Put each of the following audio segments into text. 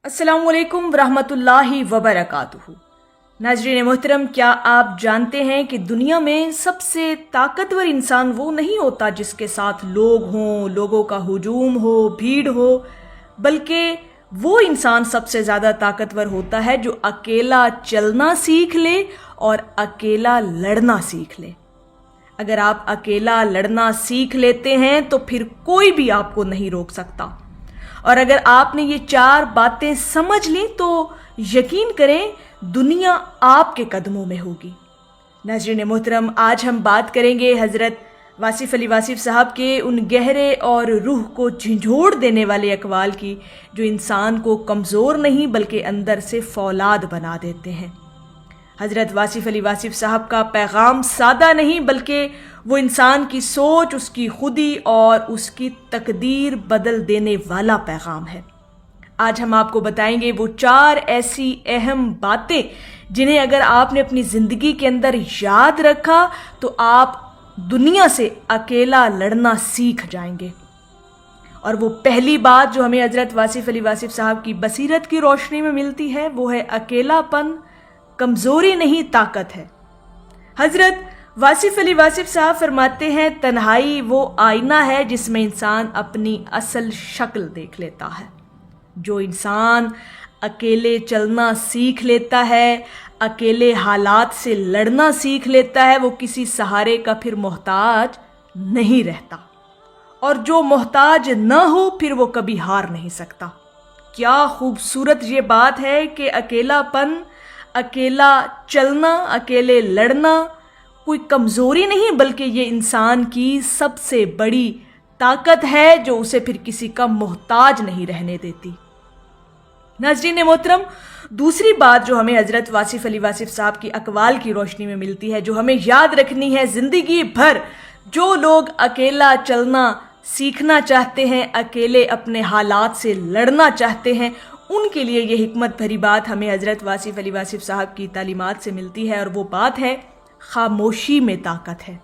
अस्सलाम वालेकुम वरहमतुल्लाहि वबरकातुहू। नाज़रीन मोहतरम, क्या आप जानते हैं कि दुनिया में सबसे ताकतवर इंसान वो नहीं होता जिसके साथ लोग हों, लोगों का हुजूम हो, भीड़ हो, बल्कि वो इंसान सबसे ज़्यादा ताकतवर होता है जो अकेला चलना सीख ले और अकेला लड़ना सीख ले। अगर आप अकेला लड़ना सीख लेते हैं तो फिर कोई भी आपको नहीं रोक सकता। और अगर आपने ये चार बातें समझ ली तो यकीन करें दुनिया आपके कदमों में होगी। नाज़रीन मोहतरम, आज हम बात करेंगे हज़रत वासिफ़ अली वासिफ़ साहब के उन गहरे और रूह को झंझोड़ देने वाले अक़वाल की जो इंसान को कमज़ोर नहीं बल्कि अंदर से फौलाद बना देते हैं। हज़रत वासिफ़ अली वासिफ़ साहब का पैगाम सादा नहीं बल्कि वो इंसान की सोच, उसकी खुदी और उसकी तकदीर बदल देने वाला पैगाम है। आज हम आपको बताएंगे वो चार ऐसी अहम बातें जिन्हें अगर आपने अपनी ज़िंदगी के अंदर याद रखा तो आप दुनिया से अकेला लड़ना सीख जाएंगे। और वो पहली बात जो हमें हज़रत वासिफ़ अली वासिफ़ साहब की बसीरत की रोशनी में मिलती है वो है अकेलापन कमज़ोरी नहीं ताकत है। हज़रत वासिफ़ अली वासिफ़ साहब फरमाते हैं, तन्हाई वो आईना है जिसमें इंसान अपनी असल शक्ल देख लेता है। जो इंसान अकेले चलना सीख लेता है, अकेले हालात से लड़ना सीख लेता है, वो किसी सहारे का फिर मोहताज नहीं रहता। और जो मोहताज न हो फिर वो कभी हार नहीं सकता। क्या खूबसूरत ये बात है कि अकेलापन, अकेला चलना, अकेले लड़ना कोई कमज़ोरी नहीं बल्कि ये इंसान की सबसे बड़ी ताकत है जो उसे फिर किसी का मोहताज नहीं रहने देती। नाज़रीन मोहतरम, दूसरी बात जो हमें हज़रत वासिफ़ अली वासिफ़ साहब की अक़वाल की रोशनी में मिलती है, जो हमें याद रखनी है ज़िंदगी भर, जो लोग अकेला चलना सीखना चाहते हैं, अकेले अपने हालात से लड़ना चाहते हैं, उनके लिए ये हिकमत भरी बात हमें हज़रत वासिफ़ अली वासिफ़ साहब की तालीमात से मिलती है। और वो बात है खामोशी में ताकत है।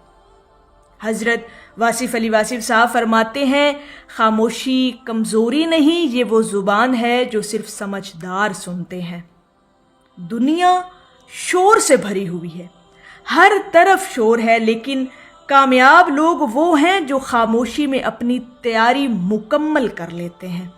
हज़रत वासिफ़ अली वासिफ़ साहब फरमाते हैं, खामोशी कमज़ोरी नहीं, ये वो ज़ुबान है जो सिर्फ समझदार सुनते हैं। दुनिया शोर से भरी हुई है, हर तरफ शोर है, लेकिन कामयाब लोग वो हैं जो खामोशी में अपनी तैयारी मुकम्मल कर लेते हैं।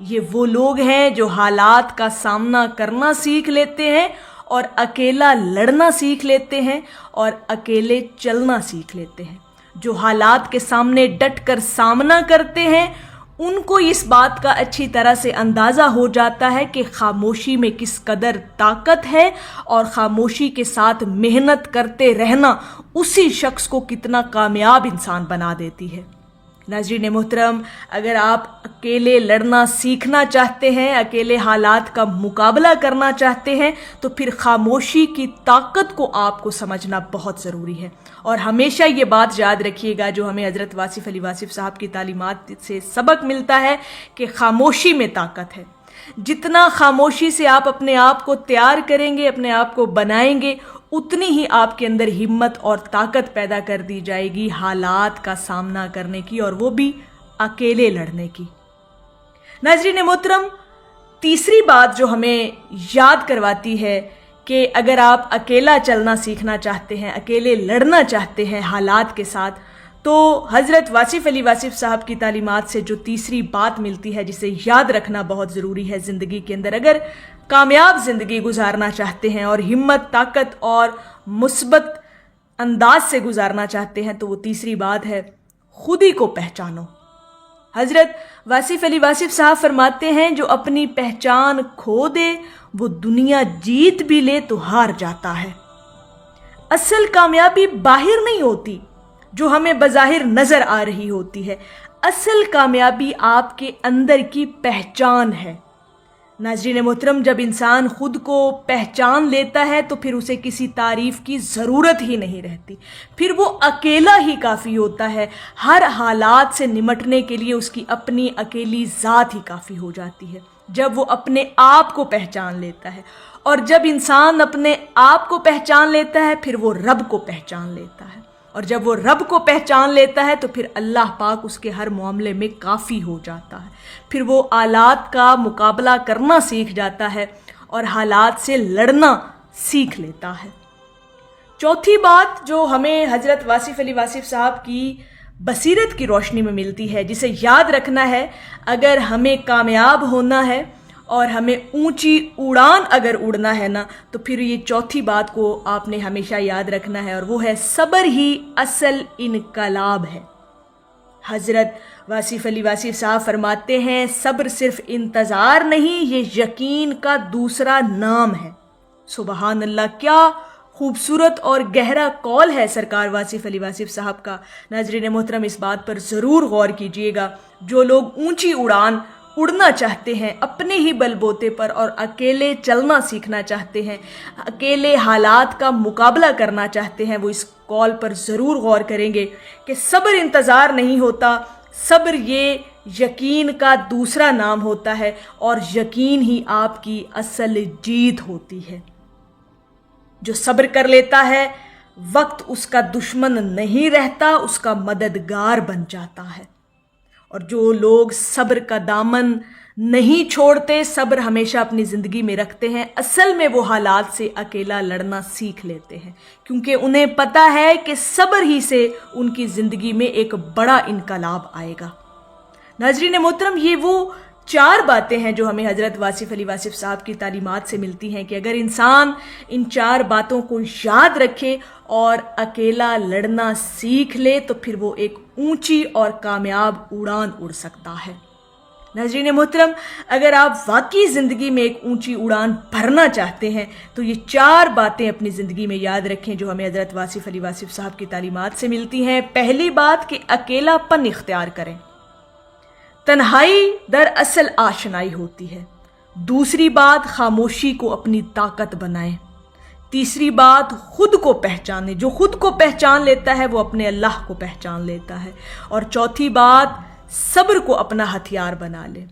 ये वो लोग हैं जो हालात का सामना करना सीख लेते हैं और अकेला लड़ना सीख लेते हैं और अकेले चलना सीख लेते हैं। जो हालात के सामने डट कर सामना करते हैं उनको इस बात का अच्छी तरह से अंदाज़ा हो जाता है कि खामोशी में किस कदर ताकत है और खामोशी के साथ मेहनत करते रहना उसी शख्स को कितना कामयाब इंसान बना देती है। नाज़रीन मोहतरम, अगर आप अकेले लड़ना सीखना चाहते हैं, अकेले हालात का मुकाबला करना चाहते हैं तो फिर खामोशी की ताकत को आपको समझना बहुत ज़रूरी है। और हमेशा ये बात याद रखिएगा जो हमें हज़रत वासिफ़ अली वासिफ़ साहब की तालीमात से सबक मिलता है कि खामोशी में ताकत है। जितना खामोशी से आप अपने आप को तैयार करेंगे, अपने आप को बनाएंगे, उतनी ही आपके अंदर हिम्मत और ताकत पैदा कर दी जाएगी हालात का सामना करने की, और वो भी अकेले लड़ने की। नाज़रीन मोहतरम, तीसरी बात जो हमें याद करवाती है कि अगर आप अकेला चलना सीखना चाहते हैं, अकेले लड़ना चाहते हैं हालात के साथ, तो हज़रत वासिफ़ अली वासिफ़ साहब की तालीमात से जो तीसरी बात मिलती है जिसे याद रखना बहुत ज़रूरी है ज़िंदगी के अंदर, अगर कामयाब ज़िंदगी गुजारना चाहते हैं और हिम्मत, ताकत और मुस्बत अंदाज से गुजारना चाहते हैं, तो वो तीसरी बात है खुदी को पहचानो। हज़रत वासिफ़ अली वासिफ़ साहब फरमाते हैं, जो अपनी पहचान खो दे वो दुनिया जीत भी ले तो हार जाता है। असल कामयाबी बाहर नहीं होती जो हमें बज़ाहिर नज़र आ रही होती है, असल कामयाबी आपके अंदर की पहचान है। नाज़रीन मोहतरम, जब इंसान खुद को पहचान लेता है तो फिर उसे किसी तारीफ़ की ज़रूरत ही नहीं रहती, फिर वो अकेला ही काफ़ी होता है। हर हालात से निमटने के लिए उसकी अपनी अकेली ज़ात ही काफ़ी हो जाती है जब वो अपने आप को पहचान लेता है। और जब इंसान अपने आप को पहचान लेता है फिर वो रब को पहचान लेता है। اور جب وہ رب کو پہچان لیتا ہے تو پھر اللہ پاک اس کے ہر معاملے میں کافی ہو جاتا ہے. پھر وہ آلات کا مقابلہ کرنا سیکھ جاتا ہے اور حالات سے لڑنا سیکھ لیتا ہے. چوتھی بات جو ہمیں حضرت واصف علی واصف صاحب کی بصیرت کی روشنی میں ملتی ہے، جسے یاد رکھنا ہے اگر ہمیں کامیاب ہونا ہے اور ہمیں اونچی اڑان اگر اڑنا ہے نا، تو پھر یہ چوتھی بات کو آپ نے ہمیشہ یاد رکھنا ہے، اور وہ ہے صبر ہی اصل انقلاب ہے. حضرت واصف علی واصف صاحب فرماتے ہیں صبر صرف انتظار نہیں، یہ یقین کا دوسرا نام ہے. سبحان اللہ، کیا خوبصورت اور گہرا قول ہے سرکار واصف علی واصف صاحب کا. ناظرین محترم، اس بات پر ضرور غور کیجیے گا. جو لوگ اونچی اڑان اڑنا چاہتے ہیں اپنے ہی بل بوتے پر اور اکیلے چلنا سیکھنا چاہتے ہیں، اکیلے حالات کا مقابلہ کرنا چاہتے ہیں، وہ اس قول پر ضرور غور کریں گے کہ صبر انتظار نہیں ہوتا، صبر یہ یقین کا دوسرا نام ہوتا ہے، اور یقین ہی آپ کی اصل جیت ہوتی ہے. جو صبر کر لیتا ہے وقت اس کا دشمن نہیں رہتا، اس کا مددگار بن جاتا ہے. اور جو لوگ صبر کا دامن نہیں چھوڑتے، صبر ہمیشہ اپنی زندگی میں رکھتے ہیں، اصل میں وہ حالات سے اکیلا لڑنا سیکھ لیتے ہیں، کیونکہ انہیں پتہ ہے کہ صبر ہی سے ان کی زندگی میں ایک بڑا انقلاب آئے گا. ناظرین محترم، یہ وہ 4 باتیں ہیں جو ہمیں حضرت واصف علی واصف صاحب کی تعلیمات سے ملتی ہیں کہ اگر انسان ان 4 باتوں کو یاد رکھے اور اکیلا لڑنا سیکھ لے تو پھر وہ ایک اونچی اور کامیاب اڑان اڑ سکتا ہے. ناظرین محترم، اگر آپ واقعی زندگی میں ایک اونچی اڑان بھرنا چاہتے ہیں تو یہ 4 باتیں اپنی زندگی میں یاد رکھیں جو ہمیں حضرت واصف علی واصف صاحب کی تعلیمات سے ملتی ہیں. پہلی بات کہ اکیلا پن اختیار کریں. تنہائی دراصل آشنائی ہوتی ہے. دوسری بات، خاموشی کو اپنی طاقت بنائیں. تیسری بات، خود کو پہچانیں. جو خود کو پہچان لیتا ہے وہ اپنے اللہ کو پہچان لیتا ہے. اور چوتھی بات، صبر کو اپنا ہتھیار بنا لے.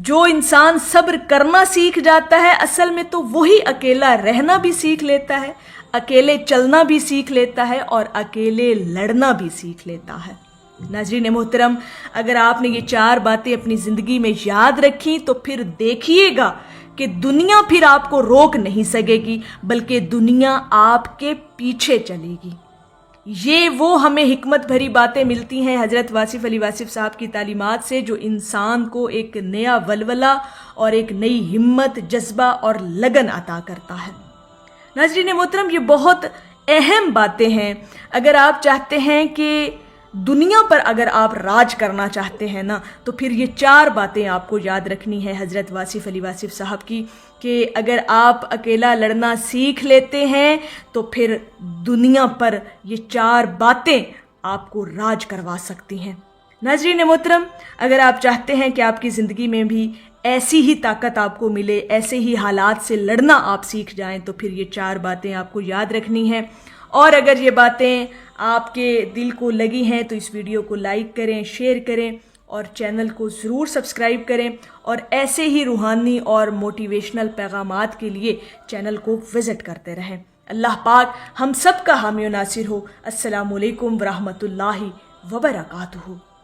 جو انسان صبر کرنا سیکھ جاتا ہے اصل میں تو وہی اکیلا رہنا بھی سیکھ لیتا ہے، اکیلے چلنا بھی سیکھ لیتا ہے اور اکیلے لڑنا بھی سیکھ لیتا ہے. ناظرین محترم، اگر آپ نے یہ 4 باتیں اپنی زندگی میں یاد رکھی تو پھر دیکھیے گا کہ دنیا پھر آپ کو روک نہیں سکے گی، بلکہ دنیا آپ کے پیچھے چلے گی. یہ وہ ہمیں حکمت بھری باتیں ملتی ہیں حضرت واصف علی واصف صاحب کی تعلیمات سے، جو انسان کو ایک نیا ولولہ اور ایک نئی ہمت، جذبہ اور لگن عطا کرتا ہے. ناظرین محترم، یہ بہت اہم باتیں ہیں. اگر آپ چاہتے ہیں کہ دنیا پر اگر آپ راج کرنا چاہتے ہیں نا، تو پھر یہ 4 باتیں آپ کو یاد رکھنی ہے حضرت واصف علی واصف صاحب کی، کہ اگر آپ اکیلا لڑنا سیکھ لیتے ہیں تو پھر دنیا پر یہ 4 باتیں آپ کو راج کروا سکتی ہیں. ناظرین محترم، اگر آپ چاہتے ہیں کہ آپ کی زندگی میں بھی ایسی ہی طاقت آپ کو ملے، ایسے ہی حالات سے لڑنا آپ سیکھ جائیں، تو پھر یہ 4 باتیں آپ کو یاد رکھنی ہیں. اور اگر یہ باتیں آپ کے دل کو لگی ہیں تو اس ویڈیو کو لائک کریں، شیئر کریں اور چینل کو ضرور سبسکرائب کریں، اور ایسے ہی روحانی اور موٹیویشنل پیغامات کے لیے چینل کو وزٹ کرتے رہیں. اللہ پاک ہم سب کا حامی و ناصر ہو. السلام علیکم ورحمۃ اللہ وبرکاتہ.